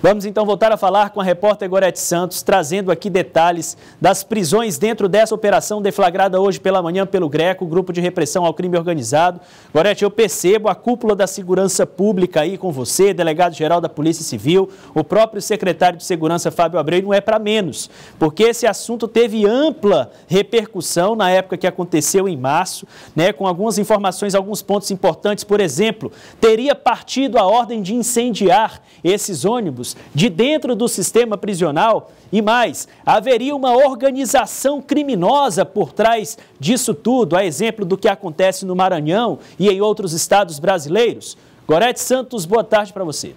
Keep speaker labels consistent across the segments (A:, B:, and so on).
A: Vamos então voltar a falar com a repórter Gorete Santos, trazendo aqui detalhes das prisões dentro dessa operação deflagrada hoje pela manhã pelo GRECO, Grupo de Repressão ao Crime Organizado. Gorete, eu percebo a cúpula da segurança pública aí com você, delegado-geral da Polícia Civil, o próprio secretário de Segurança, Fábio Abreu, não é para menos, porque esse assunto teve ampla repercussão na época que aconteceu em março, né, com algumas informações, alguns pontos importantes. Por exemplo, teria partido a ordem de incendiar esses ônibus de dentro do sistema prisional e mais, haveria uma organização criminosa por trás disso tudo, a exemplo do que acontece no Maranhão e em outros estados brasileiros. Gorete Santos, boa tarde para você.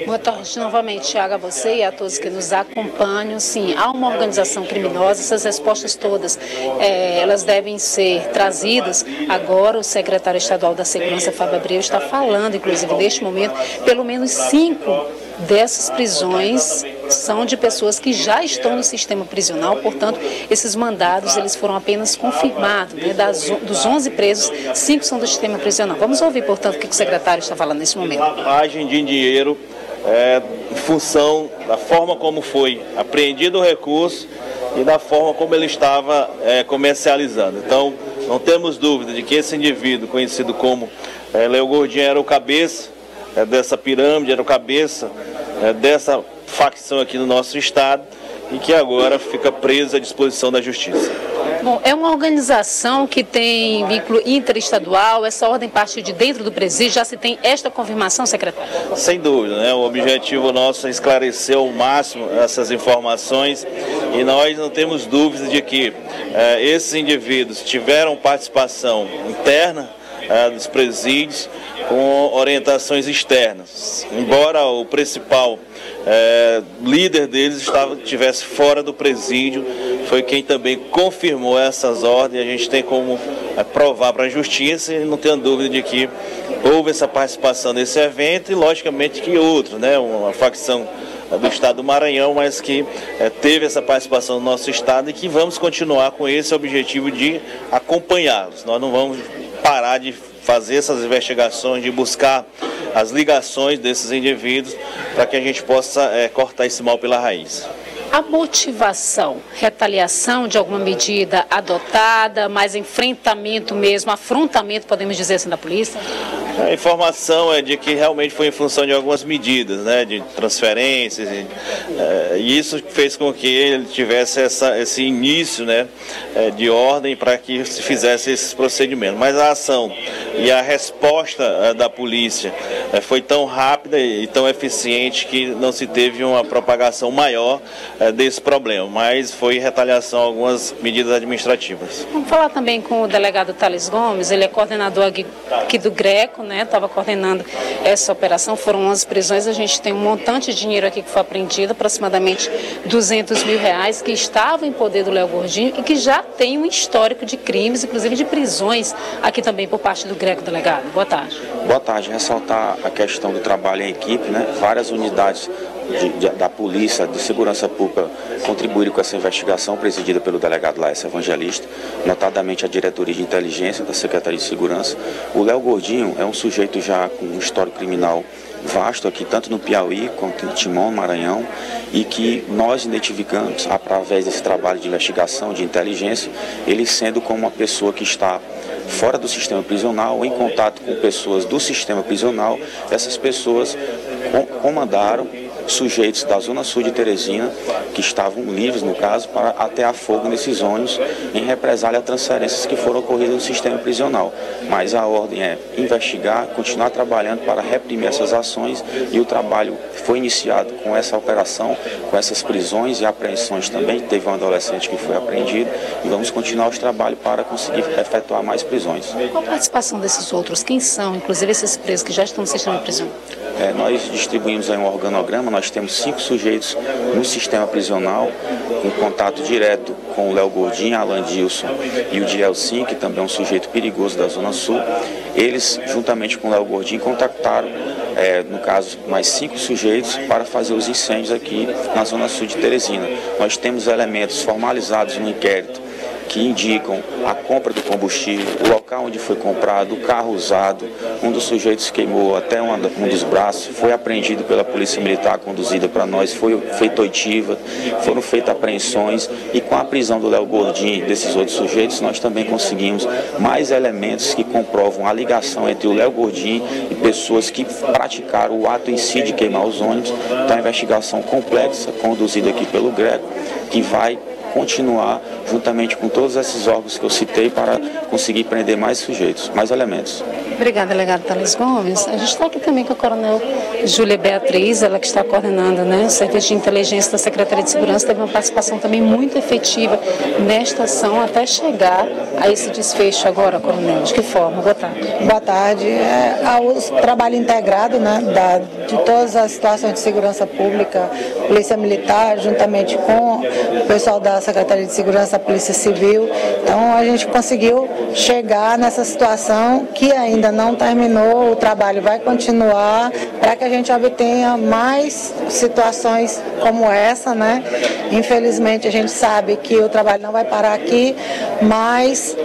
B: Boa tarde novamente, Thiago, a você e a todos que nos acompanham. Sim, há uma organização criminosa, essas respostas todas, elas devem ser trazidas. Agora o secretário estadual da Segurança, Fábio Abreu, está falando, inclusive, neste momento, pelo menos 5 dessas prisões são de pessoas que já estão no sistema prisional, portanto, esses mandados eles foram apenas confirmados, né? Dos 11 presos, 5 são do sistema prisional. Vamos ouvir, portanto, o que o secretário está falando nesse momento.
C: Lavagem de dinheiro em função da forma como foi apreendido o recurso e da forma como ele estava comercializando. Então, não temos dúvida de que esse indivíduo, conhecido como Léo Gordinho, era o cabeça dessa pirâmide, era o cabeça dessa facção aqui no nosso estado e que agora fica preso à disposição da justiça.
B: Bom, é uma organização que tem vínculo interestadual, essa ordem parte de dentro do presídio, já se tem esta confirmação, secretário?
C: Sem dúvida, né? O objetivo nosso é esclarecer ao máximo essas informações e nós não temos dúvida de que esses indivíduos tiveram participação interna dos presídios com orientações externas. Embora o principal líder deles estivesse fora do presídio, foi quem também confirmou essas ordens. A gente tem como provar para a justiça e não tenho dúvida de que houve essa participação nesse evento e logicamente que outros, né, uma facção do estado do Maranhão, mas que teve essa participação no nosso estado e que vamos continuar com esse objetivo de acompanhá-los. Nós não vamos parar de fazer essas investigações, de buscar as ligações desses indivíduos para que a gente possa cortar esse mal pela raiz.
B: A motivação, retaliação de alguma medida adotada, mais enfrentamento mesmo, afrontamento, podemos dizer assim, da polícia?
C: A informação é de que realmente foi em função de algumas medidas, né, de transferências, e isso fez com que ele tivesse esse início, né, de ordem para que se fizesse esses procedimentos. Mas a ação e a resposta da polícia foi tão rápida e tão eficiente que não se teve uma propagação maior desse problema, mas foi retaliação a algumas medidas administrativas.
B: Vamos falar também com o delegado Thales Gomes, ele é coordenador aqui do GRECO, né? Estava coordenando essa operação, foram 11 prisões, a gente tem um montante de dinheiro aqui que foi apreendido, aproximadamente R$200 mil, que estava em poder do Léo Gordinho e que já tem um histórico de crimes, inclusive de prisões, aqui também por parte do GRECO, delegado. Boa tarde.
D: Boa tarde. Ressaltar a questão do trabalho em equipe, né? Várias unidades da Polícia de Segurança Pública contribuíram com essa investigação presidida pelo delegado Laércio Evangelista, notadamente a Diretoria de Inteligência da Secretaria de Segurança. O Léo Gordinho é um sujeito já com um histórico criminal vasto aqui, tanto no Piauí quanto em Timon, Maranhão, e que nós identificamos, através desse trabalho de investigação, de inteligência, ele sendo como uma pessoa que está fora do sistema prisional, em contato com pessoas do sistema prisional. Essas pessoas comandaram sujeitos da Zona Sul de Teresina, que estavam livres, no caso, para atear fogo nesses ônibus em represália a transferências que foram ocorridas no sistema prisional. Mas a ordem é investigar, continuar trabalhando para reprimir essas ações e o trabalho foi iniciado com essa operação, com essas prisões e apreensões também. Teve um adolescente que foi apreendido e vamos continuar os trabalhos para conseguir efetuar mais prisões.
B: Qual a participação desses outros? Quem são, inclusive, esses presos que já estão no sistema prisional?
D: Nós distribuímos aí um organograma, nós temos 5 sujeitos no sistema prisional, em contato direto com o Léo Gordinho, Alan Dilson e o Dielcim, que também é um sujeito perigoso da Zona Sul. Eles, juntamente com o Léo Gordinho, contactaram, no caso, mais 5 sujeitos para fazer os incêndios aqui na Zona Sul de Teresina. Nós temos elementos formalizados no inquérito que indicam a compra do combustível, o local onde foi comprado, o carro usado. Um dos sujeitos queimou até um dos braços, foi apreendido pela Polícia Militar, conduzida para nós, foi feita oitiva, foram feitas apreensões, e com a prisão do Léo Gordinho e desses outros sujeitos, nós também conseguimos mais elementos que comprovam a ligação entre o Léo Gordinho e pessoas que praticaram o ato em si de queimar os ônibus. Então, a investigação complexa, conduzida aqui pelo GRECO, que vai continuar juntamente com todos esses órgãos que eu citei para conseguir prender mais sujeitos, mais elementos.
B: Obrigada, delegado Thales Gomes. A gente está aqui também com a coronel Júlia Beatriz, ela que está coordenando, né, o Serviço de Inteligência da Secretaria de Segurança, teve uma participação também muito efetiva nesta ação até chegar a esse desfecho agora, coronel. De que forma? Boa tarde.
E: Boa tarde. O trabalho integrado, né, de todas as situações de segurança pública, Polícia Militar, juntamente com o pessoal da Secretaria de Segurança da Polícia Civil. Então, a gente conseguiu chegar nessa situação que ainda não terminou, o trabalho vai continuar para que a gente obtenha mais situações como essa, né? Infelizmente, a gente sabe que o trabalho não vai parar aqui, mas,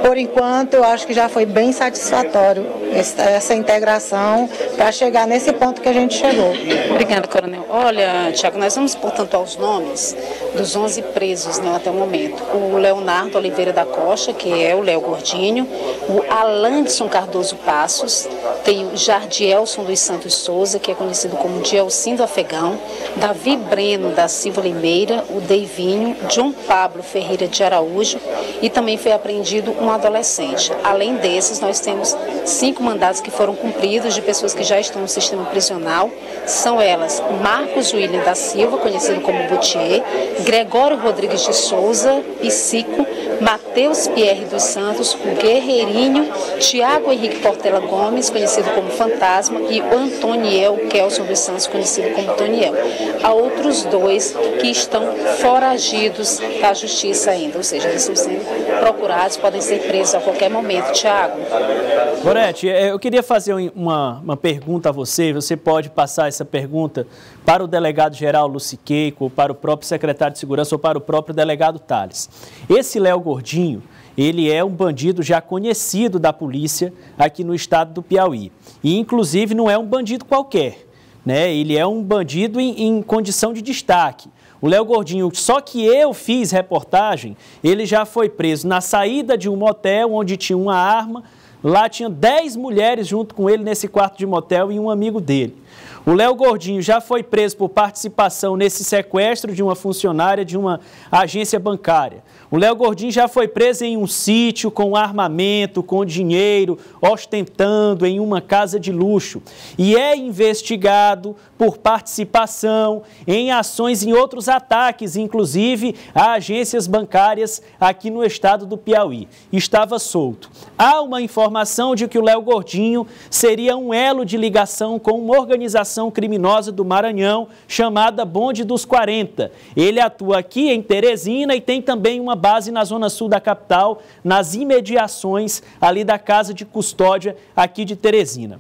E: por enquanto, eu acho que já foi bem satisfatório essa integração para chegar nesse ponto que a gente chegou.
B: Obrigada, coronel. Olha, Tiago, nós vamos, portanto, aos nomes dos 11 presos, né, até o momento. O Leonardo Oliveira da Costa, que é o Léo Gordinho, o Alandson Cardoso Passos, tem o Jardielson dos Santos Souza, que é conhecido como Dielcindo Afegão, Davi Breno da Silva Limeira, o Deivinho, João Pablo Ferreira de Araújo, e também foi apreendido um adolescente. Além desses, nós temos 5 mandados que foram cumpridos de pessoas que já estão no sistema prisional. São elas Marcos William da Silva, conhecido como Boutier, Gregório Rodrigues de Souza, Psico, Matheus Pierre dos Santos, o Guerreirinho, Tiago Henrique Portela Gomes, conhecido como Fantasma, e o Antoniel Kelson dos Santos, conhecido como Toniel. Há outros 2 que estão foragidos da justiça ainda, ou seja, eles estão sendo procurados, podem ser presos a qualquer momento. Tiago.
A: Gorete, eu queria fazer uma pergunta a você. Você pode passar essa pergunta para o delegado-geral Luci Keiko, para o próprio secretário de Segurança ou para o próprio delegado Thales. Esse Léo Gordinho, ele é um bandido já conhecido da polícia aqui no estado do Piauí. E, inclusive, não é um bandido qualquer, né? Ele é um bandido em condição de destaque. O Léo Gordinho, só que eu fiz reportagem, ele já foi preso na saída de um motel onde tinha uma arma. Lá tinha 10 mulheres junto com ele nesse quarto de motel e um amigo dele. O Léo Gordinho já foi preso por participação nesse sequestro de uma funcionária de uma agência bancária. O Léo Gordinho já foi preso em um sítio com armamento, com dinheiro, ostentando em uma casa de luxo. E é investigado por participação em ações em outros ataques, inclusive a agências bancárias aqui no estado do Piauí. Estava solto. Há uma informação de que o Léo Gordinho seria um elo de ligação com uma organização criminosa do Maranhão chamada Bonde dos 40. Ele atua aqui em Teresina e tem também uma base na zona sul da capital, nas imediações ali da casa de custódia aqui de Teresina.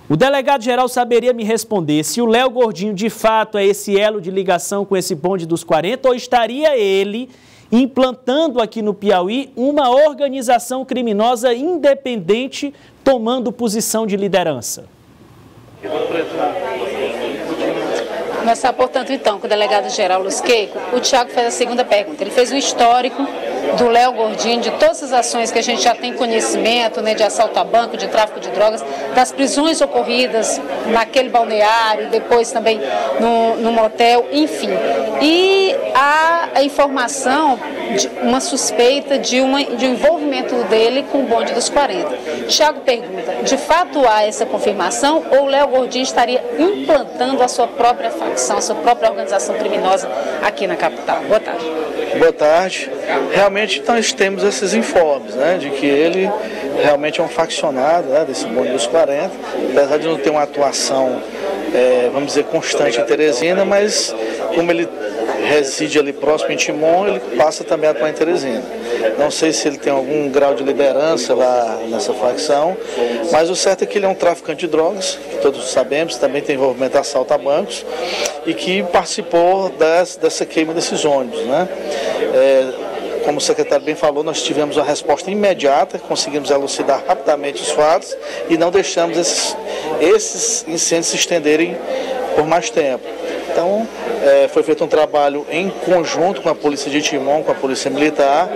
A: O delegado-geral saberia me responder se o Léo Gordinho de fato é esse elo de ligação com esse Bonde dos 40 ou estaria ele implantando aqui no Piauí uma organização criminosa independente tomando posição de liderança.
B: Começar, portanto, então, com o delegado-geral Luci Keiko. O Tiago fez a segunda pergunta. Ele fez um histórico do Léo Gordinho, de todas as ações que a gente já tem conhecimento, né, de assalto a banco, de tráfico de drogas, das prisões ocorridas naquele balneário, depois também no motel, enfim. E a informação, de uma suspeita de um envolvimento dele com o Bonde dos 40. Tiago pergunta, de fato há essa confirmação ou o Léo Gordinho estaria implantando a sua própria facção, a sua própria organização criminosa aqui na capital? Boa tarde.
F: Boa tarde. Realmente nós temos esses informes, né, de que ele realmente é um faccionado, né, desse Bonde dos 40, apesar de não ter uma atuação, vamos dizer, constante em Teresina, mas como ele reside ali próximo em Timon, ele passa também a atuar em Teresina. Não sei se ele tem algum grau de liderança lá nessa facção, mas o certo é que ele é um traficante de drogas, que todos sabemos, também tem envolvimento em assalto a bancos, e que participou dessa queima desses ônibus, né? como o secretário bem falou, nós tivemos uma resposta imediata, conseguimos elucidar rapidamente os fatos e não deixamos esses incêndios se estenderem por mais tempo. Então, foi feito um trabalho em conjunto com a Polícia de Timon, com a Polícia Militar.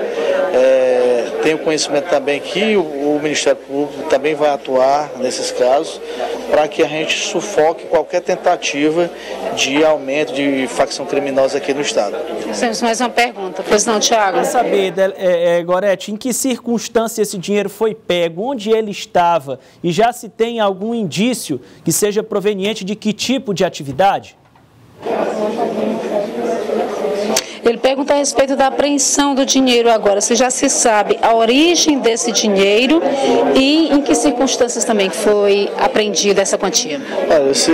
F: Tenho conhecimento também que o Ministério Público também vai atuar nesses casos para que a gente sufoque qualquer tentativa de aumento de facção criminosa aqui no Estado.
B: Temos mais uma pergunta, pois não, Tiago?
A: Quer saber, Gorete, em que circunstância esse dinheiro foi pego, onde ele estava e já se tem algum indício que seja proveniente de que tipo de atividade?
B: Ele pergunta a respeito da apreensão do dinheiro agora, se já se sabe a origem desse dinheiro e em que circunstâncias também foi apreendida essa quantia.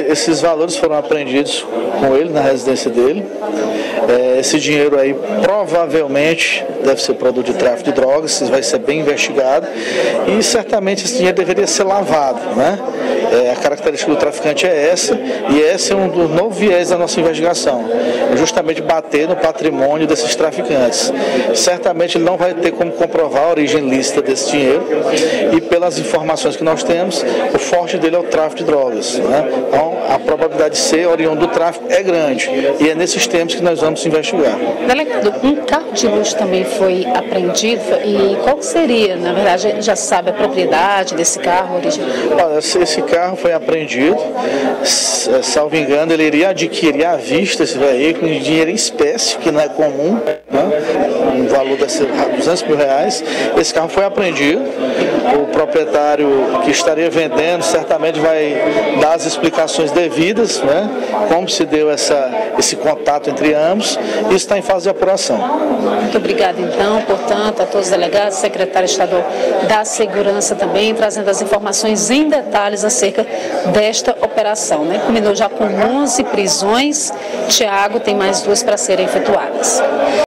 F: Esses valores foram apreendidos com ele, na residência dele. Esse dinheiro aí provavelmente deve ser produto de tráfico de drogas, isso vai ser bem investigado e certamente esse dinheiro deveria ser lavado, né? A característica do traficante é essa e esse é um dos novos viés da nossa investigação, justamente bater no patrimônio desses traficantes. Certamente ele não vai ter como comprovar a origem lícita desse dinheiro e pelas informações que nós temos, o forte dele é o tráfico de drogas, né? Então a probabilidade de ser oriundo do tráfico é grande e é nesses termos que nós vamos investigar.
B: Delegado, um carro de luxo também foi apreendido e qual seria, na verdade, já sabe a propriedade desse carro original?
F: Olha, esse carro foi apreendido, salvo engano, ele iria adquirir à vista esse veículo em dinheiro em espécie, que não é comum, né? Um valor de R$200 mil. Esse carro foi apreendido, o proprietário que estaria vendendo certamente vai dar as explicações devidas, né? Como se deu esse contato entre ambos, isso está em fase de apuração.
B: Muito obrigada, então, portanto, a todos os delegados, secretário estadual da Segurança também, trazendo as informações em detalhes acerca desta operação, né? Culminou já com 11 prisões. Tiago, tem mais 2 para serem efetuadas.